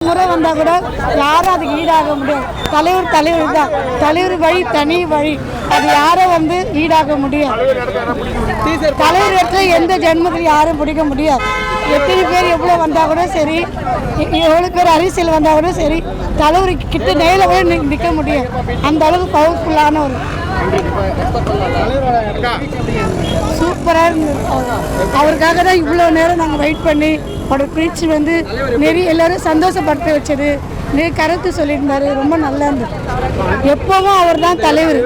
முறை வந்தா கூட யாரும் அதுக்கு ஈடாக முடியாது. தலைவர் தலைவர் தான், தலைவர் வழி தனி வழி, அது யாரும் ஈடாக முடியாது. தலைவர் இடத்துல எந்த ஜென்மத்தில் யாரும் பிடிக்க முடியாது. எத்தனை பேர் எவ்வளோ வந்தா கூட சரி, எவ்வளோ பேர் அரசியல் வந்தா கூட சரி, தலைவர் கிட்ட நேரில் கூட நிற்க முடியும். அந்த அளவுக்கு பவர்ஃபுல்லான ஒரு சூப்பராக இருந்தது. அவருக்காக தான் இவ்வளோ நேரம் நாங்கள் வெயிட் பண்ணி அவரோட பேச்சு நிறைய எல்லாரும் சந்தோஷப்படுத்த வச்சது. நிறைய கருத்து சொல்லியிருந்தாரு, ரொம்ப நல்லா இருந்தது. எப்பவும் அவர் தான் தலைவர்.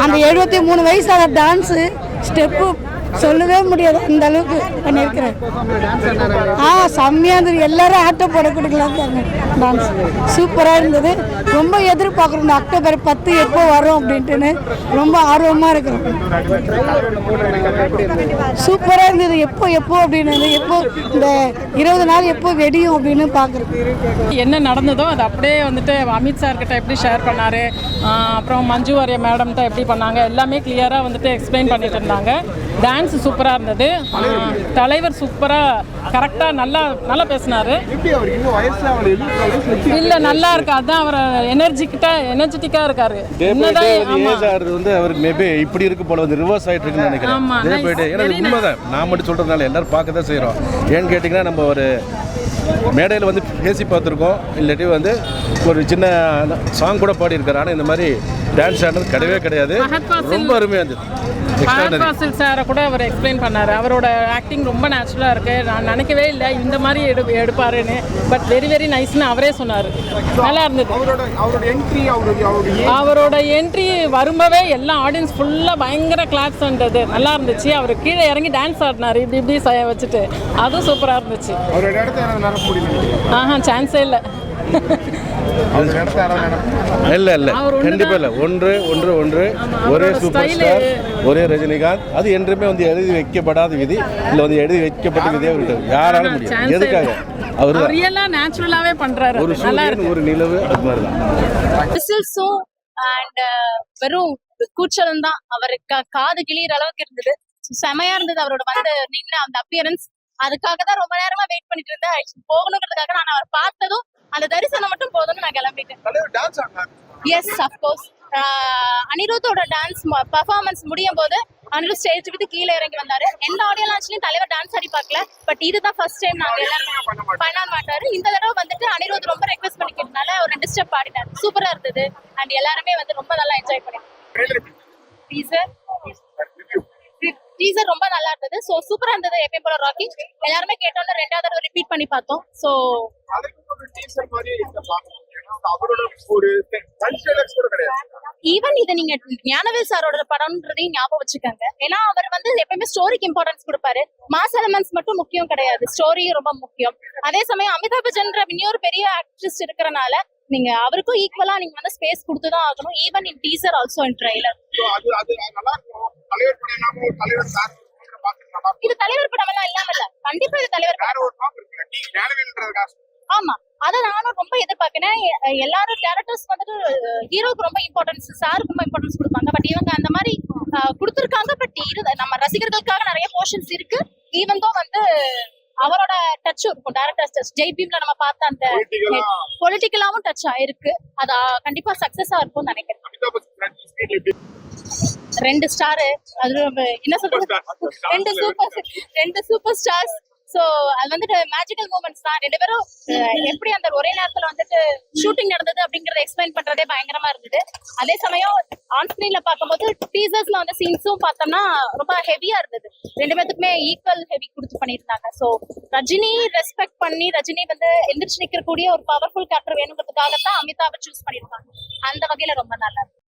அந்த 73 வயசான டான்ஸு ஸ்டெப்பு சொல்லவே முடியாது, அந்த அளவுக்கு பண்ணியிருக்கிறேன். செம்மையாக இருந்தது. எல்லாரும் ஆட்டம் போடக்கூடாது. டான்ஸ் சூப்பராக இருந்தது. ரொம்ப எதிர்பார்க்குறோம் இந்த அக்டோபர் 10 எப்போ வரும் அப்படின்ட்டுன்னு ரொம்ப ஆர்வமாக இருக்கிறோம். சூப்பராக இருந்தது. எப்போ அப்படின்னு எப்போ இந்த 20 நாள் எப்போ வெடியும் அப்படின்னு பார்க்குறோம். என்ன நடந்ததோ அது அப்படியே அமித் சார்கிட்ட எப்படி ஷேர் பண்ணார், அப்புறம் மஞ்சு வாரியர் மேடம்கிட்ட எப்படி பண்ணாங்க, எல்லாமே கிளியராக எக்ஸ்பிளைன் பண்ணிட்டு இருந்தாங்க. டான்ஸ் சூப்பராக இருந்தது. தலைவர் சூப்பராக கரெக்டாக நல்லா பேசினார். இல்லை நல்லா இருக்கு, அதுதான் அவர் எனர்ஜெட்டிக்காக இருக்காரு. அவர் மேபி இப்படி இருக்கு போல ரிவர்ஸ் ஆகிட்டு இருக்குன்னு நினைக்கிறேன். ஏன்னா உண்மைதான், நான் மட்டும் சொல்கிறதுனால எல்லாரும் பார்க்க தான் செய்கிறோம். ஏன்னு கேட்டிங்கன்னா, நம்ம ஒரு மேடையில் பேசி பார்த்துருக்கோம், இல்லாட்டி ஒரு சின்ன சாங் கூட பாடியிருக்காரு. ஆனால் இந்த மாதிரி டான்ஸ் ஆடினது கிடையவே கிடையாது. ரொம்ப அருமையாக இருந்தது. சாரை கூட அவர் எக்ஸ்பிளைன் பண்ணார். அவரோட ஆக்டிங் ரொம்ப நேச்சுரலாக இருக்குது. நான் நினைக்கவே இல்லை இந்த மாதிரி எடுப்பாருன்னு. பட் வெரி வெரி நைஸ்ன்னு அவரே சொன்னார். நல்லா இருந்தது. அவரோட என்ட்ரி வரும்பவே எல்லா ஆடியன்ஸ் ஃபுல்லாக பயங்கர கிளாப்ஸ்ன்றது நல்லா இருந்துச்சு. அவர் கீழே இறங்கி டான்ஸ் ஆடினார் இப்படி வச்சுட்டு, அதுவும் சூப்பராக இருந்துச்சு. சான்ஸே இல்லை. இல்ல கண்டிப்பா இல்ல. ஒன்று ஒரே சூப்பர் ஸ்டார், ஒரே ரஜினிகாந்த். அது என்றுமே எழுதி வைக்கப்படாத விதி, இல்ல எழுதி வைக்கப்பட்ட விதியா இருக்கு. யாராலும் முடியும். எதுக்காக அவர் ரியலா நேச்சுரலாவே பண்றாரு. ஒரு சூரியன் ஒரு நிலவு, அது மாதிரி தான். விசில்ஸும் அண்ட் வெறும் கூச்சலும் தான் அவருக்கு காது கிளியிற அளவுக்கு இருந்தது. செமையா இருந்தது. அவரோட நின்று அந்த அப்பியரன்ஸ், அதுக்காக தான் ரொம்ப நேரமா வெயிட் பண்ணிட்டு இருந்தேன். போகணுங்கிறதுக்காக நான் அவர் பார்த்ததும் அந்த தரிசனம் மட்டும் போதும்னு நான் கிளம்பிட்டேன். Yes of course. அனிருத்தோட டான்ஸ் பர்ஃபார்மன்ஸ் முடியும் போது அனிருத் ஸ்டேஜ் விட்டு கீழே இறங்கி வந்தாரு. எந்த ஆடியோ லான்ச்லயும் தலைவர் டான்ஸ் ஆடி பார்க்கல. பட் இதுதான் ஃபர்ஸ்ட் டைம் நாங்க எல்லாரும் பண்ண மாட்டாரு. இந்த தடவை அனிருத் ரொம்ப ரெக்வெஸ்ட் பண்ணிக்கிறதுனால ஒரு 2 ஸ்டெப் ஆடிட்டாரு. சூப்பரா இருந்தது. அண்ட் எல்லாருமே ரொம்ப நல்லா என்ஜாய் பண்ணிருக்கோம். டீசர் ரொம்ப நல்லா இருந்தது. சோ சூப்பரா இருந்தது. எப்பயும் போல ராக்கி எல்லாருமே கேட்டோம்னா 2வது தடவை ரிப்பீட் பண்ணி பார்த்தோம். சோ ஈவன் இதை நீங்க ஞானவேல் சாரோட படம்ன்றதையும் ஞாபகம் வச்சுக்கோங்க. ஏன்னா அவர் எப்பயுமே ஸ்டோரிக்கு இம்பார்ட்டன்ஸ் கொடுப்பாரு. மாஸ் எலிமெண்ட்ஸ் மட்டும் முக்கியம் கிடையாது, ஸ்டோரியும் ரொம்ப முக்கியம். அதே சமயம் அமிதாப் பச்சன்ற இன்னொரு பெரிய ஆக்ட்ரஸ் இருக்கிறனால நீங்க அவருக்கும் ஈக்குவலா நீங்க ஸ்பேஸ் கொடுத்துதான் ஆகணும். Even in teaser also in trailer. இது தலைவர் படம் எல்லாம் இல்லாம இல்ல, கண்டிப்பா இது தலைவர் படம். ஆமா, அத நானும் ரொம்ப எதிர்பார்க்கிறேன். எல்லாரும் கேரக்டர்ஸ் ஹீரோக்கு ரொம்ப இம்பார்ட்டன்ஸ், சாருக்கு ரொம்ப இம்பார்ட்டன்ஸ் கொடுப்பாங்க. பட் இவங்க அந்த மாதிரி கொடுத்துருக்காங்க. பட் இது நம்ம ரசிகர்களுக்காக நிறைய போர்ஷன்ஸ் இருக்கு. ஈவன் தோ அவரோட டச்சும் இருக்கும், டைரக்டர் டச். ஜெய்பீம்ல நம்ம பார்த்த அந்த பொலிட்டிக்கலாவும் டச் ஆயிருக்கு. அது கண்டிப்பா சக்சஸா இருக்கும்னு நினைக்கிறேன். 2 ஸ்டாரு, அது என்ன சொல்றது, 2 சூப்பர் ஸ்டார்ஸ். சோ அது மேஜிக்கல் மூமெண்ட்ஸ் தான். 2 பேரும் எப்படி அந்த ஒரே நேரத்துல ஷூட்டிங் நடந்தது அப்படிங்கறத எக்ஸ்பிளைன் பண்றதே பயங்கரமா இருந்தது. அதே சமயம் ஆன் ஸ்கிரீன்ல பார்க்கும்போது டீசர்ஸ்ல சீன்ஸும் பார்த்தோம்னா ரொம்ப ஹெவியா இருந்தது. 2 பேத்துக்குமே ஈக்குவல் ஹெவி கொடுத்து பண்ணியிருந்தாங்க. சோ ரஜினி ரெஸ்பெக்ட் பண்ணி, ரஜினி எந்திரிச்சு நிற்கக்கூடிய ஒரு பவர்ஃபுல் கேரக்டர் வேணுங்கிறதுக்காக தான் அமிதாபை சூஸ் பண்ணியிருக்காங்க. அந்த வகையில ரொம்ப நல்லா இருக்கு.